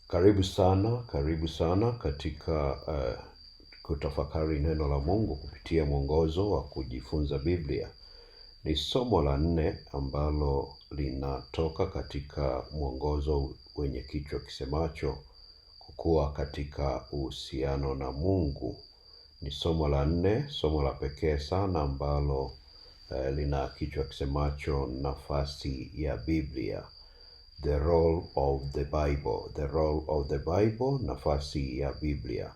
Karibu sana katika kutafakari neno la Mungu kupitia mwongozo wa kujifunza Biblia. Ni somo la 4 ambalo linatoka katika mwongozo wenye kichwa kisemacho kukua katika uhusiano na Mungu. Ni somo la 4, somo la pekee sana ambalo lina kichwa kisemacho nafasi ya Biblia. The role of the Bible. The role of the Bible, nafasi ya Biblia.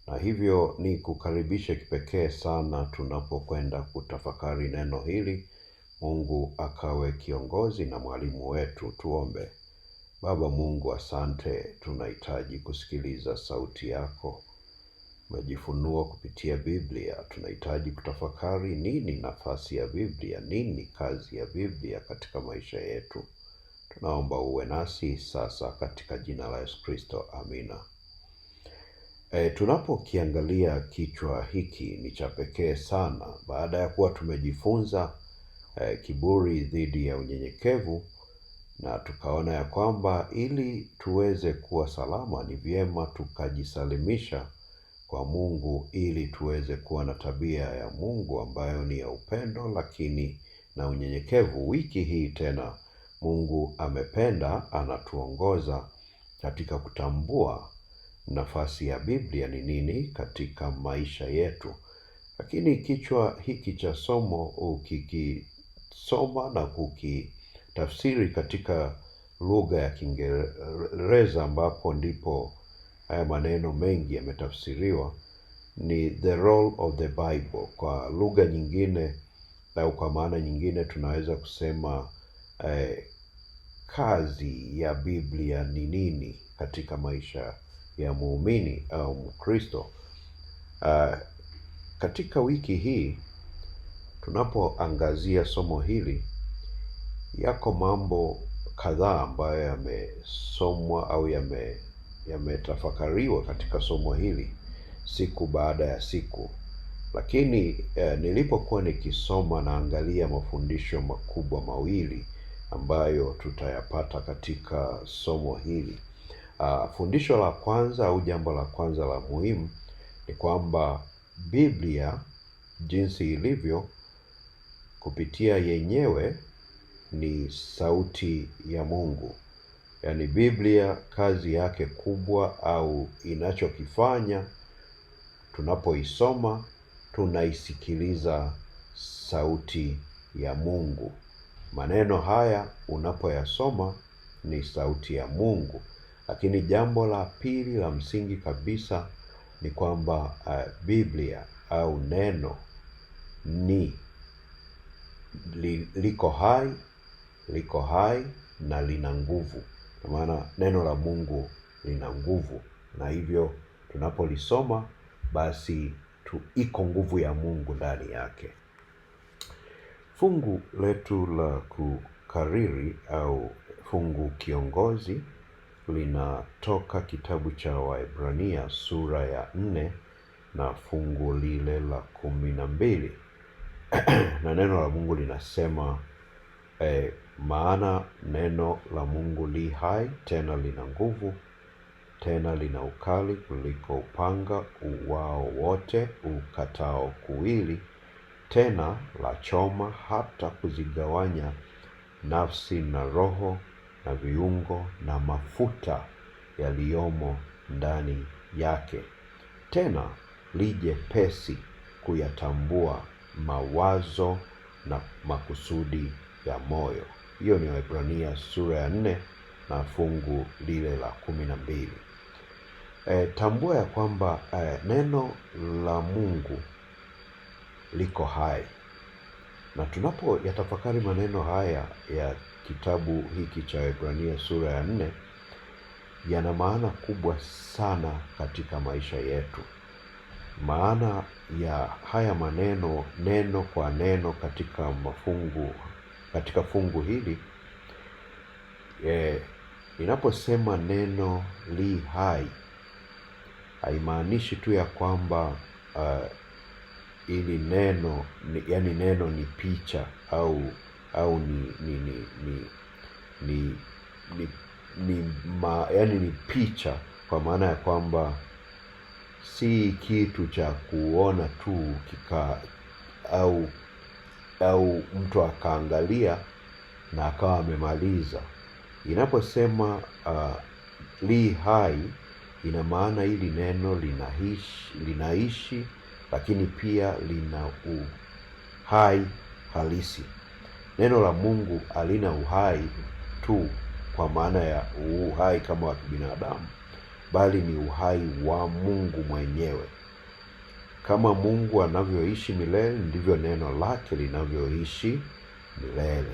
Na hivyo ni kukaribisha kipekee sana tunapokwenda kutafakari neno hili. Mungu akawe kiongozi na mwalimu wetu. Tuombe. Baba Mungu, asante, tunahitaji kusikiliza sauti yako. Umejifunua kupitia Biblia. Tunahitaji kutafakari nini nafasi ya Biblia, nini kazi ya Biblia katika maisha yetu. Tunaomba uwe nasi sasa katika jina la Yesu Kristo. Amina. Tunapokiangalia kichwa hiki ni cha pekee sana. Baada ya kuwa tumejifunza kiburi dhidi ya unyenyekevu, na tukaona ya kwamba ili tuweze kuwa salama ni vyema tukajisalimisha kwa Mungu ili tuweze kuwa na tabia ya Mungu ambayo ni ya upendo lakini na unyenyekevu. Wiki hii tena Mungu amependa anatuongoza katika kutambua nafasi ya Biblia ni nini katika maisha yetu. Lakini kichwa hiki cha somo ukikisoma na kukitafsiri katika lugha ya Kiingereza ambapo ndipo haya maneno mengi yametafsiriwa, ni the role of the Bible. Kwa lugha nyingine au kwa maana nyingine tunaweza kusema kazi ya Biblia ni nini katika maisha ya muumini au Mkristo. Katika wiki hii tunapoangazia somo hili, yako mambo kadhaa ambayo yamesomwa au yametafakariwa katika somo hili siku baada ya siku. Lakini nilipokuwa nikisoma naangalia mafundisho makubwa mawili ambayo tutayapata katika somo hili. Fundisho la kwanza au jambo la kwanza la muhimu ni kwamba Biblia jinsi ilivyo kupitia yenyewe ni sauti ya Mungu. Yaani Biblia kazi yake kubwa au inachokifanya, tunapoisoma tunaisikiliza sauti ya Mungu. Maneno haya unapoyasoma ni sauti ya Mungu. Lakini jambo la pili la msingi kabisa ni kwamba Biblia au neno ni liko hai na lina nguvu. Kwa maana neno la Mungu lina nguvu, na hivyo tunapolisoma basi iko nguvu ya Mungu ndani yake. Fungu letu la kukariri au fungu kiongozi linatoka kitabu cha Waebrania sura ya 4 na fungu lile la 12. Na neno la Mungu linasema maana neno la Mungu li hai, tena lina nguvu, tena lina ukali kuliko upanga uwao wote ukatao kuwili, tena la choma hata kuzigawanya nafsi na roho na viungo na mafuta yaliyomo ndani yake, tena lijepesi kuyatambua mawazo na makusudi ya moyo. Hiyo ni Waebrania sura ya 4 na fungu lile la 12. Tambua ya kwamba neno la Mungu liko hai. Na tunapo yatafakari maneno haya ya kitabu hiki cha Waebrania sura ya 4, yana maana kubwa sana katika maisha yetu. Maana ya haya maneno, neno kwa neno katika fungu hili, inaposema neno li hai, haimaanishi tu ya kwamba ili neno yani neno ni picha au yani ni picha, kwa maana ya kwamba si kitu cha kuona tu au mtu akaangalia na akawa amemaliza. Inaposema li hai, ina maana hili neno linaishi lakini pia lina uhai halisi. Neno la Mungu halina uhai tu kwa maana ya uhai kama wa kibinadamu, bali ni uhai wa Mungu mwenyewe. Kama Mungu anavyoishi milele, ndivyo neno lake linavyoishi milele.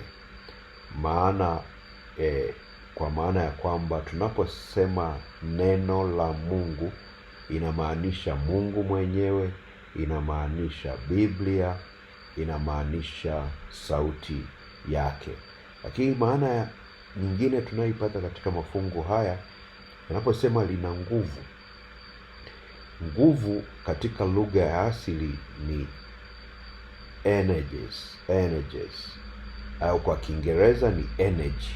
Kwa maana ya kwamba tunaposema neno la Mungu, inamaanisha Mungu mwenyewe, inamaanisha Biblia, inamaanisha sauti yake. Lakini maana nyingine tunayoipata katika mafungu haya, yanaposema lina nguvu. Nguvu katika lugha ya asili ni energies, au kwa Kiingereza ni energy,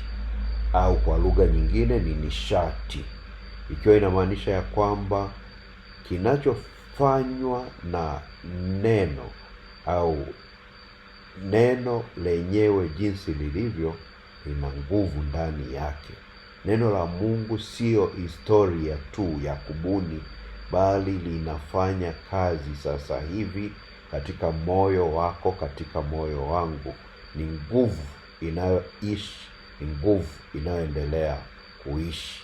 au kwa lugha nyingine ni nishati, ikiwa inamaanisha ya kwamba kinachofanywa na neno au neno lenyewe jinsi lilivyo lina nguvu ndani yake. Neno la Mungu sio historia tu ya kubuni, bali linafanya kazi sasa hivi katika moyo wako, katika moyo wangu. Ni nguvu inayoishi, ni nguvu inayoendelea kuishi.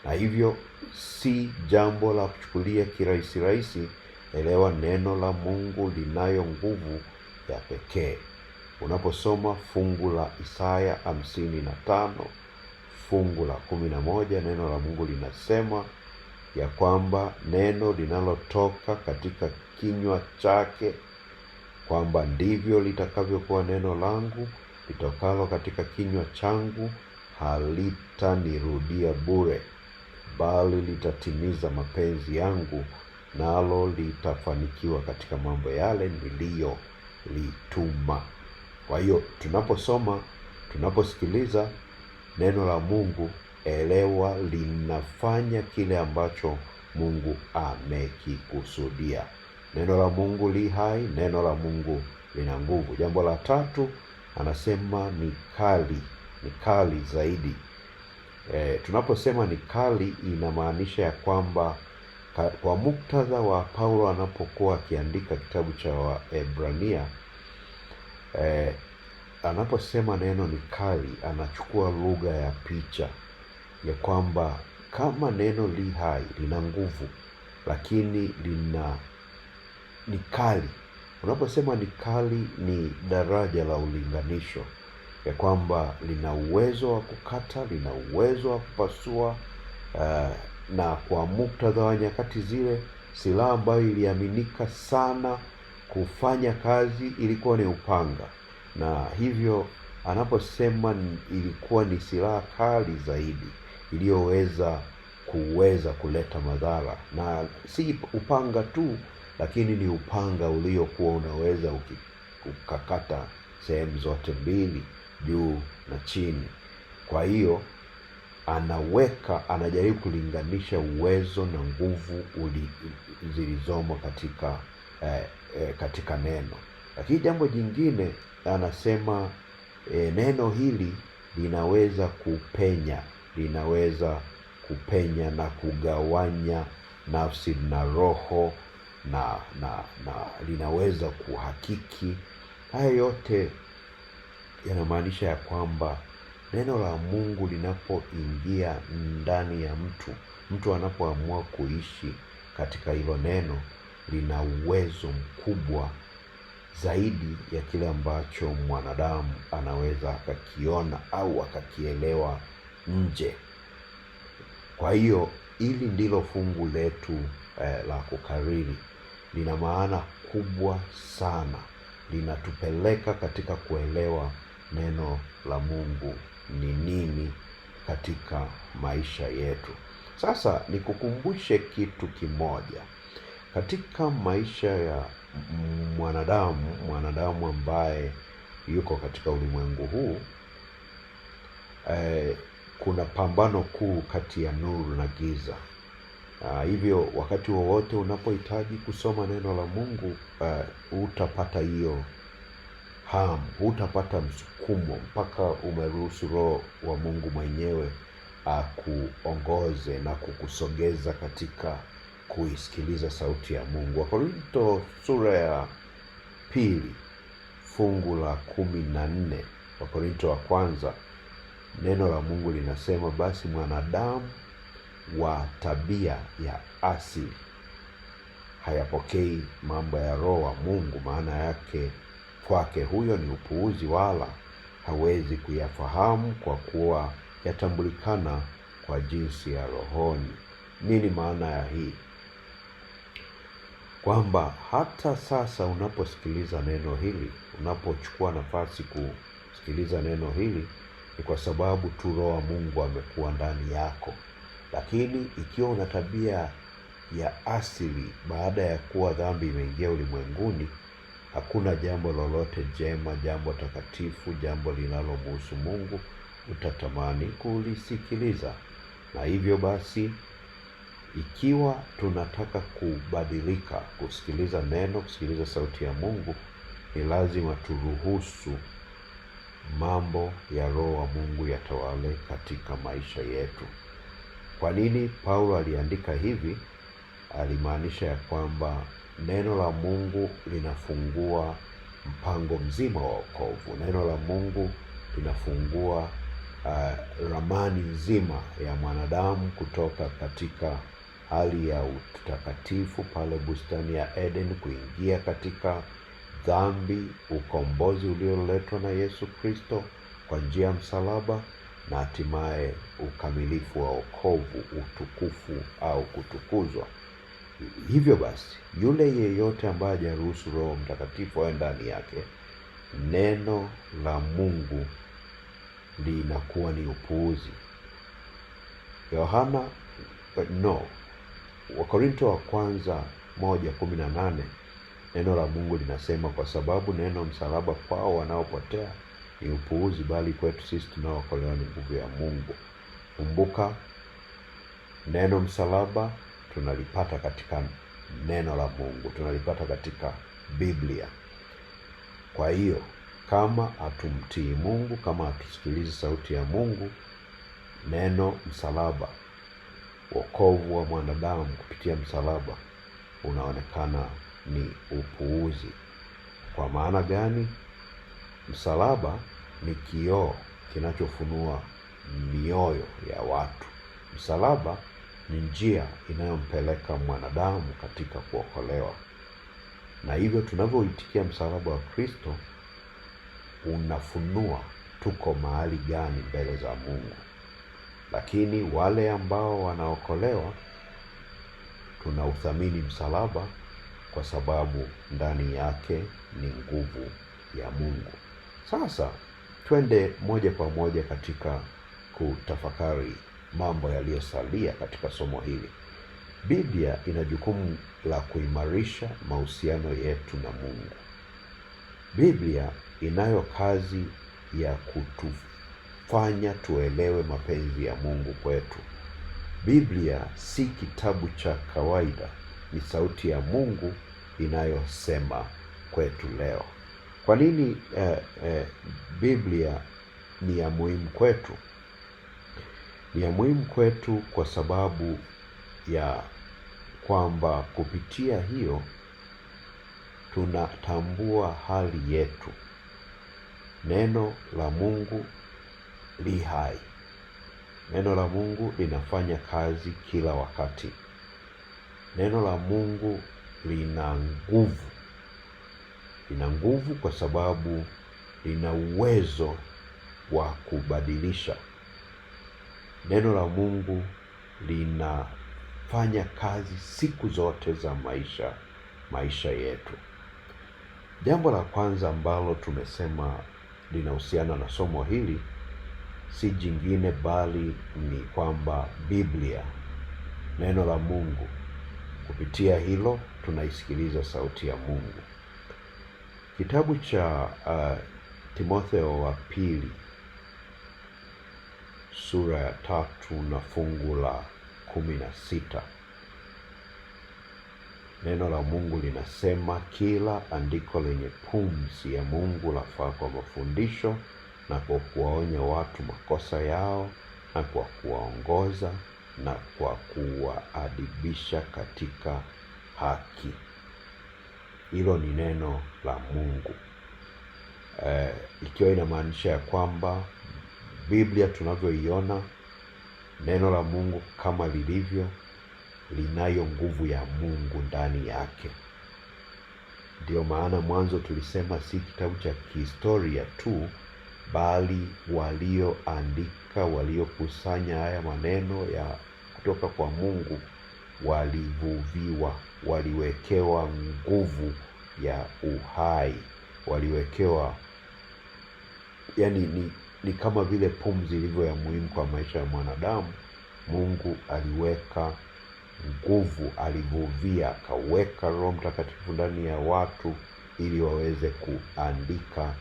Na hivyo si jambo la kuchukulia kirahisi rahisi. Elewa, neno la Mungu linayo nguvu ya pekee. Unaposoma fungu la Isaya 55 fungu la 11, neno la Mungu linasema ya kwamba neno linalotoka katika kinywa chake, kwamba ndivyo litakavyokuwa neno langu litokalo katika kinywa changu, halitanirudia bure, bali litatimiza mapenzi yangu, nalo litafanikiwa katika mambo yale niliyolituma. Kwa hiyo tunaposikiliza neno la Mungu, elewa linafanya kile ambacho Mungu amekikusudia. Neno la Mungu li hai, neno la Mungu lina nguvu. Jambo la tatu, anasema ni kali zaidi. Tunaposema ni kali, inamaanisha ya kwamba kwa muktadha wa Paulo anapokuwa akiandika kitabu cha Waebrania, anaposema neno ni kali, anachukua lugha ya picha ya kwamba kama neno li hai, lina nguvu, lakini ni kali. Unaposema ni kali, ni daraja la ulinganisho ya kwamba lina uwezo wa kukata, lina uwezo wa kupasua. Na kwa muktadha wa nyakati zile, silaha ambayo iliaminika sana kufanya kazi ilikuwa ni upanga, na hivyo anaposema ilikuwa ni silaha kali zaidi iliyoweza kuleta madhara, na si upanga tu, lakini ni upanga uliokuwa unaweza ukakata sehemu zote mbili, juu na chini. Kwa hiyo anajaribu kulinganisha uwezo na nguvu zilizomo katika neno. Lakini jambo jingine anasema neno hili linaweza kupenya na kugawanya nafsi na roho, na linaweza kuhakiki. Haya yote yanamaanisha ya kwamba neno la Mungu linapoingia ndani ya mtu anapoamua kuishi katika hilo neno, lina uwezo mkubwa zaidi ya kile ambacho mwanadamu anaweza akakiona au akakielewa nje. Kwa hiyo hili ndilo fungu letu la kukariri. Lina maana kubwa sana, linatupeleka katika kuelewa neno la Mungu ni nini katika maisha yetu. Sasa nikukumbushe kitu kimoja. Katika maisha ya mwanadamu ambaye yuko katika ulimwengu huu, kuna pambano kuu kati ya nuru na giza. Hivyo wakati wowote unapohitaji kusoma neno la Mungu, utapata hiyo hamu, utapata msukumo mpaka umeruhusu Roho wa Mungu mwenyewe akuongoze na kukusogeza katika kuisikiliza sauti ya Mungu. Wakorintho sura ya 2 fungu la 14, Wakorintho wa kwanza, neno la Mungu linasema, basi mwanadamu wa tabia ya asili hayapokei mambo ya Roho wa Mungu, maana yake kwake huyo ni upuuzi, wala hawezi kuyafahamu kwa kuwa yatambulikana kwa jinsi ya rohoni. Nini maana ya hii? Kwamba hata sasa unaposikiliza neno hili, unapochukua nafasi kusikiliza neno hili, ni kwa sababu tu Roho wa Mungu amekuwa ndani yako. Lakini ikiwa una tabia ya asili, baada ya kuwa dhambi imeingia ulimwenguni, hakuna jambo lolote jema, jambo takatifu, jambo linalomhusu Mungu utatamani kulisikiliza. Na hivyo basi, ikiwa tunataka kubadilika, kusikiliza neno, kusikiliza sauti ya Mungu, ni lazima turuhusu mambo ya Roho wa Mungu yatawale katika maisha yetu. Kwa nini Paulo aliandika hivi? Alimaanisha ya kwamba neno la Mungu linafungua mpango mzima wa wokovu. Neno la Mungu linafungua ramani nzima ya mwanadamu kutoka katika hali ya utakatifu pale bustani ya Eden, kuingia katika dhambi, ukombozi ulioletwa na Yesu Kristo kwa njia ya msalaba, na hatimaye ukamilifu wa wokovu, utukufu au kutukuzwa. Hivyo basi, yule yeyote ambaye hajaruhusu Roho Mtakatifu awe ndani yake, neno la Mungu linakuwa ni upuuzi. Wakorintho wa kwanza 1:18, neno la Mungu linasema, kwa sababu neno msalaba kwao wanaopotea ni upuuzi, bali kwetu sisi tunaookolewa ni nguvu ya Mungu. Kumbuka, neno msalaba tunalipata katika neno la Mungu, tunalipata katika Biblia. Kwa hiyo, kama hatumtii Mungu, kama hatusikilizi sauti ya Mungu, neno msalaba, wokovu wa mwanadamu kupitia msalaba, unaonekana ni upuuzi. Kwa maana gani? Msalaba ni kioo kinachofunua mioyo ya watu. Msalaba ni njia inayompeleka mwanadamu katika kuokolewa. Na hivyo tunavyoitikia msalaba wa Kristo, unafunua tuko mahali gani mbele za Mungu. Lakini wale ambao wanaokolewa, tunauthamini msalaba kwa sababu ndani yake ni nguvu ya Mungu. Sasa twende moja kwa moja katika kutafakari mambo yaliyosalia katika somo hili. Biblia ina jukumu la kuimarisha mahusiano yetu na Mungu. Biblia inayo kazi ya kutufanya tuelewe mapenzi ya Mungu kwetu. Biblia si kitabu cha kawaida, ni sauti ya Mungu inayosema kwetu leo. Kwa nini Biblia ni ya muhimu kwetu? Ni ya muhimu kwetu kwa sababu ya kwamba kupitia hiyo tunatambua hali yetu. Neno la Mungu li hai. Neno la Mungu linafanya kazi kila wakati. Neno la Mungu lina nguvu. Lina nguvu kwa sababu lina uwezo wa kubadilisha. Neno la Mungu linafanya kazi siku zote za maisha yetu. Jambo la kwanza ambalo tumesema linahusiana na somo hili si jingine bali ni kwamba Biblia, neno la Mungu, kupitia hilo tunaisikiliza sauti ya Mungu. Kitabu cha Timotheo wa pili sura ya 3 na fungu la 16. Neno la Mungu linasema, kila andiko lenye pumzi ya Mungu lafaa kwa mafundisho na kwa kuwaonya watu makosa yao na kwa kuwaongoza na kwa kuwaadibisha katika haki. Hilo ni neno la Mungu. Ikiwa inamaanisha ya kwamba Biblia tunavyoiona, neno la Mungu kama lilivyo, linayo nguvu ya Mungu ndani yake. Ndio maana mwanzo tulisema si kitabu cha kihistoria tu, bali walioandika, waliokusanya haya maneno ya kutoka kwa Mungu walivuviwa, waliwekewa nguvu ya uhai, waliwekewa, yani ni kama vile pumzi ilivyo ya muhimu kwa maisha ya mwanadamu. Mungu aliweka nguvu, alivuvia, akaweka Roho Mtakatifu ndani ya watu ili waweze kuandika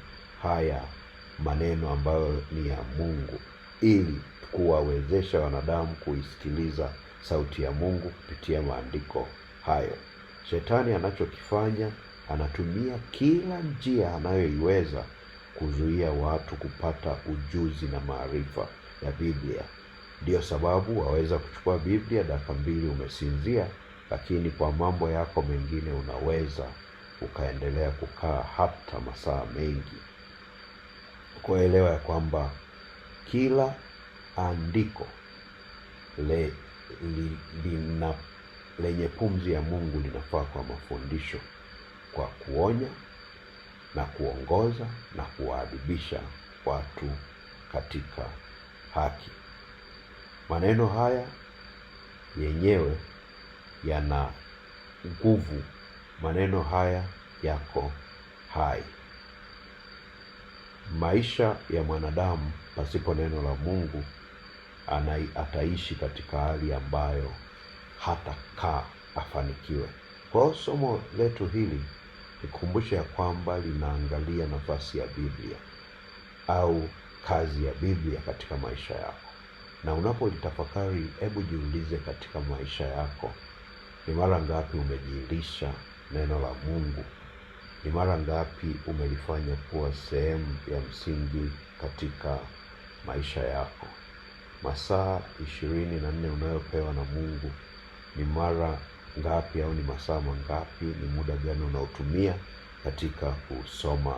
haya maneno ambayo ni ya Mungu, ili kuwawezesha wanadamu kuisikiliza sauti ya Mungu kupitia maandiko hayo. Shetani anachokifanya, anatumia kila njia anayoiweza kuzuia watu kupata ujuzi na maarifa ya Biblia. Ndio sababu waweza kuchukua Biblia dakika 2 umesinzia, lakini kwa mambo yako mengine unaweza ukaendelea kukaa hata masaa mengi. Kuelewa ya kwamba kila andiko lenye pumzi ya Mungu linafaa kwa mafundisho, kwa kuonya na kuongoza na kuwaadibisha watu katika haki. Maneno haya yenyewe yana nguvu. Maneno haya yako hai. Maisha ya mwanadamu pasipo neno la Mungu ataishi katika hali ambayo hatakaa afanikiwe. Kwa somo letu hili nikumbushe ya kwamba linaangalia nafasi ya Biblia au kazi ya Biblia katika maisha yako. Na unapolitafakari, hebu jiulize katika maisha yako, ni mara ngapi umejilisha neno la Mungu? Ni mara ngapi umelifanya kuwa sehemu ya msingi katika maisha yako? Masaa 24 unayopewa na Mungu, ni mara ngapi au ni masaa mangapi, ni muda gani unaotumia katika kusoma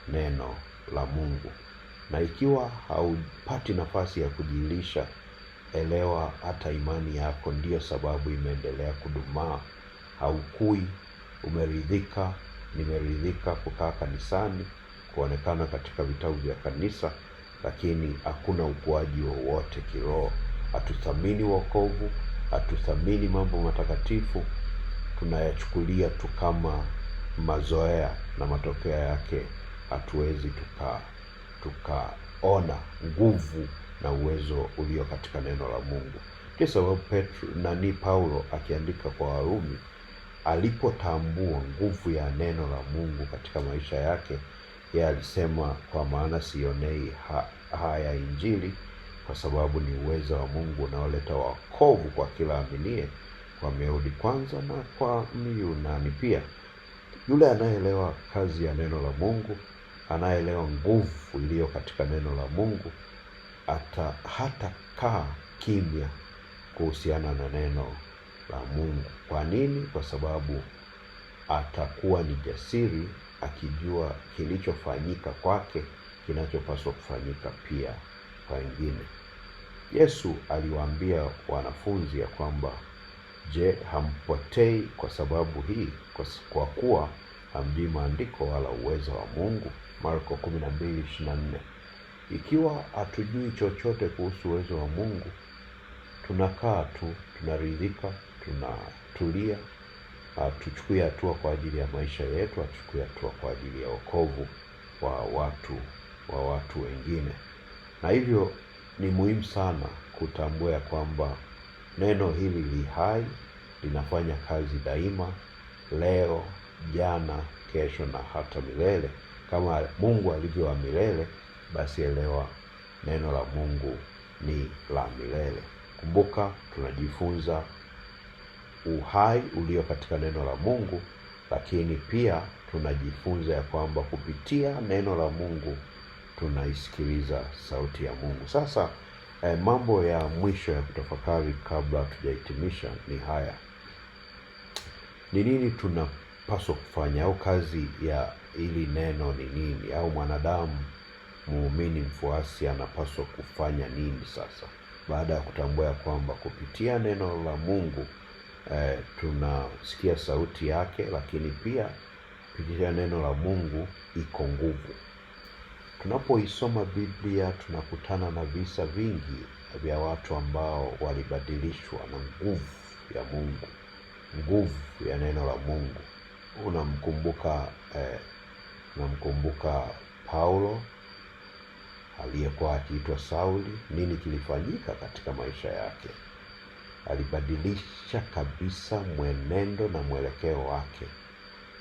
neno la Mungu? Na ikiwa haupati nafasi ya kujilisha, elewa hata imani yako ndiyo sababu imeendelea kudumaa. Haukui, umeridhika, nimeridhika kukaa kanisani, kuonekana katika vitabu vya kanisa, lakini hakuna ukuaji wowote kiroho. Hatuthamini wokovu, hatuthamini mambo matakatifu, tunayachukulia tu kama mazoea, na matokeo yake hatuwezi tukaona nguvu na uwezo ulio katika neno la Mungu. Kwa sababu Paulo akiandika kwa Warumi, alipotambua nguvu ya neno la Mungu katika maisha yake, yeye alisema, kwa maana sionei haya Injili, kwa sababu ni uwezo wa Mungu unaoleta wokovu kwa kila aminie, kwa Myahudi kwanza na kwa Myunani pia. Yule anayeelewa kazi ya neno la Mungu, anayeelewa nguvu iliyo katika neno la Mungu, hatakaa kimya kuhusiana na neno la Mungu. Kwa nini? Kwa sababu atakuwa ni jasiri, akijua kilichofanyika kwake kinachopaswa kufanyika pia kwa wengine. Yesu aliwaambia wanafunzi ya kwamba, je, hampotei kwa sababu hii, kwa kuwa hamjui maandiko wala uwezo wa Mungu? Marko 12:24. Ikiwa hatujui chochote kuhusu uwezo wa Mungu, tunakaa tu, tunaridhika, tunatulia, tuchukue hatua kwa ajili ya maisha yetu, tuchukue hatua kwa ajili ya wokovu wa watu wengine. Na hivyo ni muhimu sana kutambua ya kwamba neno hili li hai, linafanya kazi daima, leo, jana, kesho na hata milele. Kama Mungu alivyo wa milele, basi elewa neno la Mungu ni la milele. Kumbuka, tunajifunza uhai ulio katika neno la Mungu, lakini pia tunajifunza ya kwamba kupitia neno la Mungu tunaisikiliza sauti ya Mungu. Sasa mambo ya mwisho ya kutafakari kabla tujahitimisha ni haya. Ni nini tunapaswa kufanya, au kazi ya hili neno ni nini, au mwanadamu muumini mfuasi anapaswa kufanya nini sasa, baada ya kutambua ya kwamba kupitia neno la Mungu tunasikia sauti yake, lakini pia kupitia neno la Mungu iko nguvu. Tunapoisoma Biblia tunakutana na visa vingi vya watu ambao walibadilishwa na nguvu ya Mungu, nguvu ya neno la Mungu. Unamkumbuka Paulo aliyekuwa akiitwa Sauli. Nini kilifanyika katika maisha yake? Alibadilisha kabisa mwenendo na mwelekeo wake.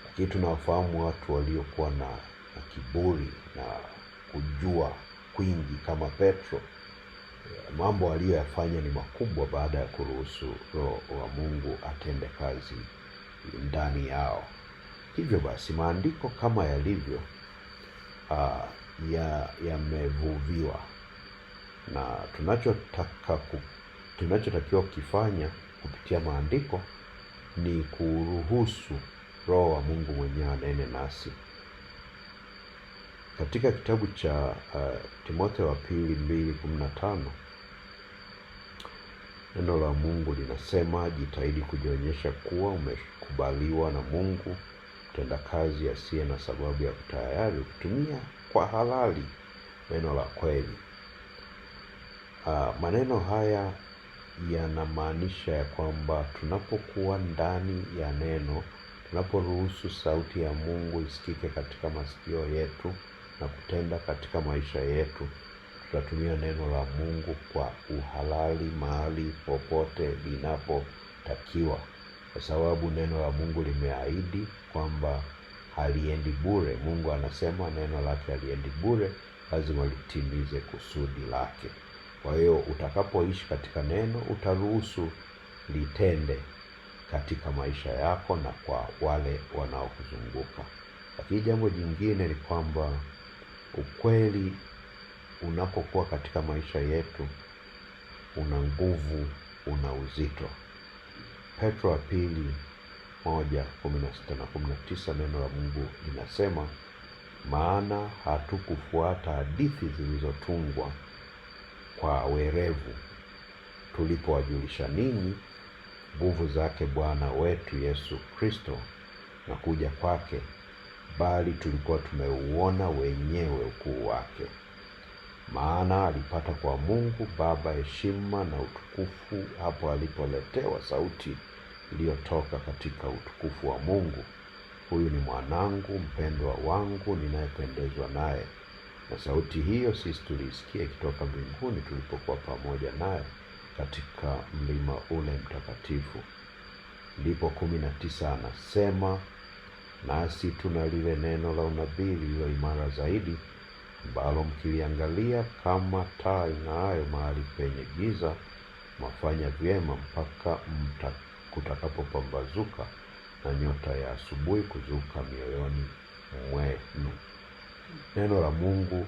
Lakini tunawafahamu watu waliokuwa na kiburi na kujua kwingi kama Petro. Mambo aliyoyafanya ni makubwa baada ya kuruhusu Roho wa Mungu atende kazi ndani yao. Hivyo basi maandiko kama yalivyo yamevuviwa, na tunachotakiwa kukifanya kupitia maandiko ni kuruhusu Roho wa Mungu mwenyewe anene nasi. Katika kitabu cha Timotheo wa pili 2:15 neno la Mungu linasema, jitahidi kujionyesha kuwa umekubaliwa na Mungu, mtendakazi asiye na sababu ya kutayari, kutumia kwa halali neno la kweli. Maneno haya yanamaanisha ya kwamba tunapokuwa ndani ya neno, tunaporuhusu sauti ya Mungu isikike katika masikio yetu na kutenda katika maisha yetu, tutatumia neno la Mungu kwa uhalali mahali popote linapotakiwa, kwa sababu neno la Mungu limeahidi kwamba haliendi bure. Mungu anasema neno lake haliendi bure, lazima litimize kusudi lake. Kwa hiyo utakapoishi katika neno, utaruhusu litende katika maisha yako na kwa wale wanaokuzunguka. Lakini jambo jingine ni kwamba ukweli unapokuwa katika maisha yetu una nguvu, una uzito. Petro wa pili 1:16 na 19 neno la Mungu linasema, maana hatukufuata hadithi zilizotungwa kwa werevu tulipowajulisha ninyi nguvu zake Bwana wetu Yesu Kristo na kuja kwake, bali tulikuwa tumeuona wenyewe ukuu wake. Maana alipata kwa Mungu Baba heshima na utukufu hapo alipoletewa sauti iliyotoka katika utukufu wa Mungu, huyu ni mwanangu mpendwa wangu ninayependezwa naye. Na sauti hiyo sisi tulisikia ikitoka mbinguni tulipokuwa pamoja naye katika mlima ule mtakatifu. Ndipo 19 anasema, nasi tuna lile neno la unabii lililo imara zaidi, ambalo mkiliangalia kama taa ing'aayo mahali penye giza, mafanya vyema mpaka kutakapopambazuka na nyota ya asubuhi kuzuka mioyoni mwenu. Neno la Mungu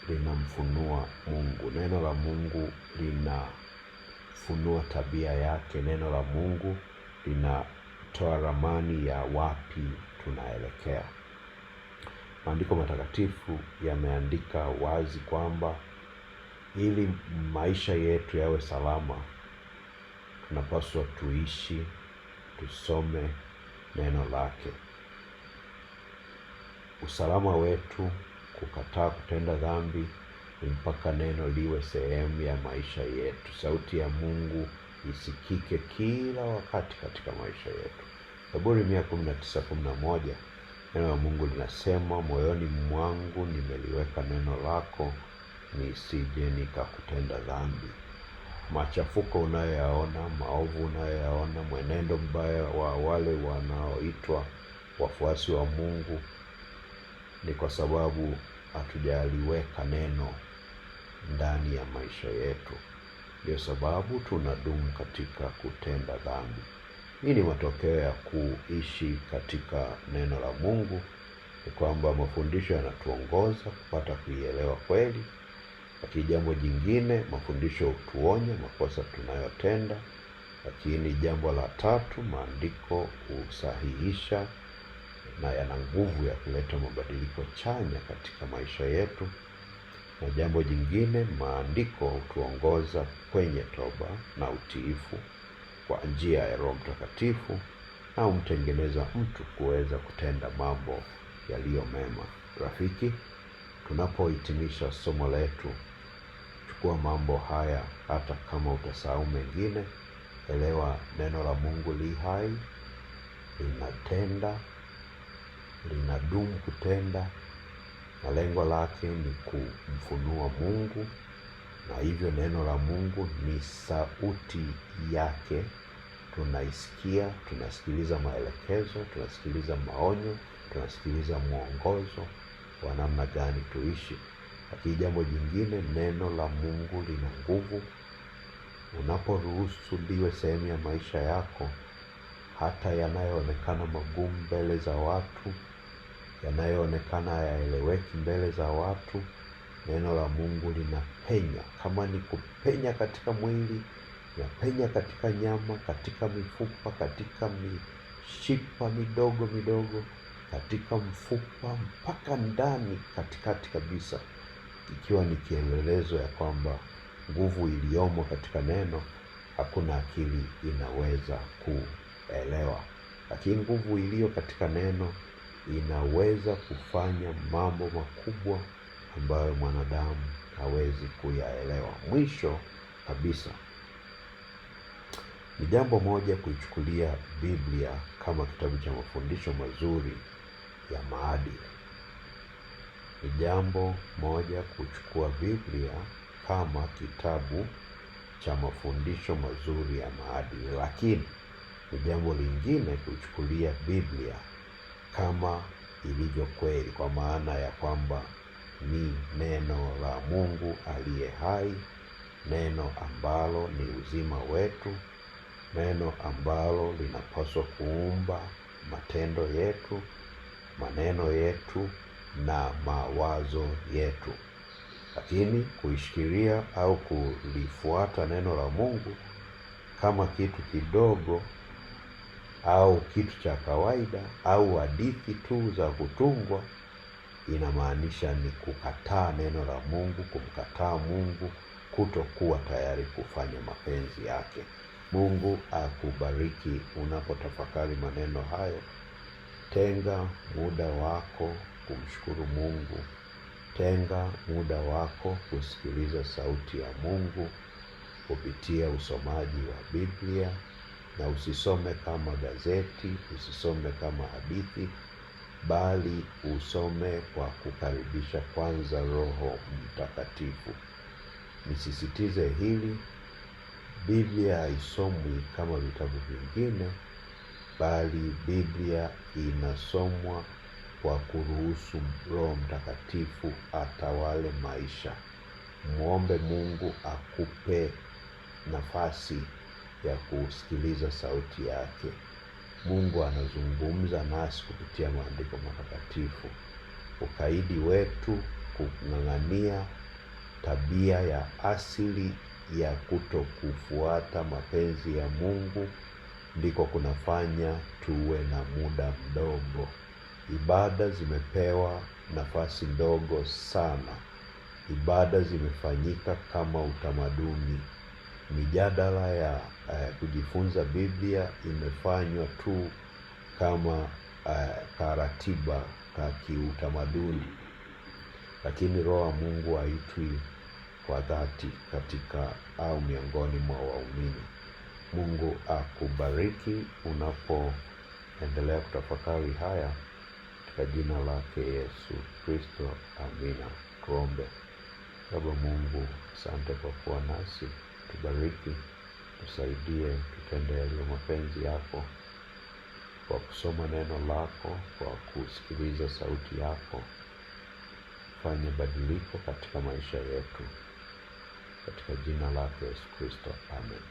linamfunua Mungu. Neno la Mungu linafunua tabia yake. Neno la Mungu linatoa ramani ya wapi tunaelekea. Maandiko matakatifu yameandika wazi kwamba ili maisha yetu yawe salama, tunapaswa tuishi, tusome neno lake. Usalama wetu, kukataa kutenda dhambi, ni mpaka neno liwe sehemu ya maisha yetu. Sauti ya Mungu isikike kila wakati katika maisha yetu. Zaburi 119:11 neno la Mungu linasema, moyoni mwangu nimeliweka neno lako, nisije nikakutenda dhambi. Machafuko unayoyaona, maovu unayoyaona, mwenendo mbaya wa wale wanaoitwa wafuasi wa Mungu, ni kwa sababu hatujaliweka neno ndani ya maisha yetu. Ndio sababu tunadumu katika kutenda dhambi. Hii ni matokeo ya kuishi katika neno la Mungu, ni kwamba mafundisho yanatuongoza kupata kuielewa kweli. Lakini jambo jingine, mafundisho hutuonya makosa tunayotenda. Lakini jambo la tatu, maandiko husahihisha na yana nguvu ya kuleta mabadiliko chanya katika maisha yetu. Na jambo jingine, maandiko hutuongoza kwenye toba na utiifu kwa njia ya Roho Mtakatifu, na humtengeneza mtu kuweza kutenda mambo yaliyo mema. Rafiki, tunapohitimisha somo letu, chukua mambo haya, hata kama utasahau mengine. Elewa neno la Mungu li hai, linatenda, linadumu kutenda, na lengo lake ni kumfunua Mungu. Na hivyo neno la Mungu ni sauti yake. Tunaisikia, tunasikiliza maelekezo, tunasikiliza maonyo, tunasikiliza mwongozo wa namna gani tuishi. Lakini jambo jingine, neno la Mungu lina nguvu. Unaporuhusu liwe sehemu ya maisha yako, hata yanayoonekana magumu mbele za watu, yanayoonekana hayaeleweki mbele za watu, neno la Mungu linapenya. Kama ni kupenya katika mwili, linapenya katika nyama, katika mifupa, katika mishipa midogo midogo, katika mfupa, mpaka ndani katikati kabisa, ikiwa ni kielelezo ya kwamba nguvu iliyomo katika neno hakuna akili inaweza kuelewa. Lakini nguvu iliyo katika neno inaweza kufanya mambo makubwa ambayo mwanadamu hawezi kuyaelewa. Mwisho kabisa, ni jambo moja kuichukulia Biblia kama kitabu cha mafundisho mazuri ya maadili. Ni jambo moja kuchukua Biblia kama kitabu cha mafundisho mazuri ya maadili, lakini ni jambo lingine kuchukulia Biblia kama ilivyo kweli, kwa maana ya kwamba ni neno la Mungu aliye hai, neno ambalo ni uzima wetu, neno ambalo linapaswa kuumba matendo yetu, maneno yetu na mawazo yetu. Lakini kuishikilia au kulifuata neno la Mungu kama kitu kidogo au kitu cha kawaida au hadithi tu za kutungwa, inamaanisha ni kukataa neno la Mungu, kumkataa Mungu, kutokuwa tayari kufanya mapenzi yake. Mungu akubariki unapotafakari maneno hayo. Tenga muda wako kumshukuru Mungu. Tenga muda wako kusikiliza sauti ya Mungu kupitia usomaji wa Biblia, na usisome kama gazeti, usisome kama hadithi, bali usome kwa kukaribisha kwanza Roho Mtakatifu. Nisisitize hili, Biblia haisomwi kama vitabu vingine, bali Biblia inasomwa kwa kuruhusu Roho Mtakatifu atawale maisha. Muombe Mungu akupe nafasi ya kusikiliza sauti yake. Mungu anazungumza nasi kupitia maandiko matakatifu. Ukaidi wetu, kung'ang'ania tabia ya asili ya kutokufuata mapenzi ya Mungu, ndiko kunafanya tuwe na muda mdogo. Ibada zimepewa nafasi ndogo sana. Ibada zimefanyika kama utamaduni. Mijadala ya kujifunza Biblia imefanywa tu kama karatiba ka kiutamaduni. Lakini Roho wa Mungu haitwi kwa dhati katika au miongoni mwa waumini. Mungu akubariki unapoendelea kutafakari haya, katika jina lake Yesu Kristo, amina. Tuombe. Baba Mungu, asante kwa kuwa nasi. Tubariki, tusaidie, tutende yaliyo mapenzi yako, kwa kusoma neno lako, kwa kusikiliza sauti yako. Fanye badiliko katika maisha yetu. katika jina lake Yesu Kristo, amen.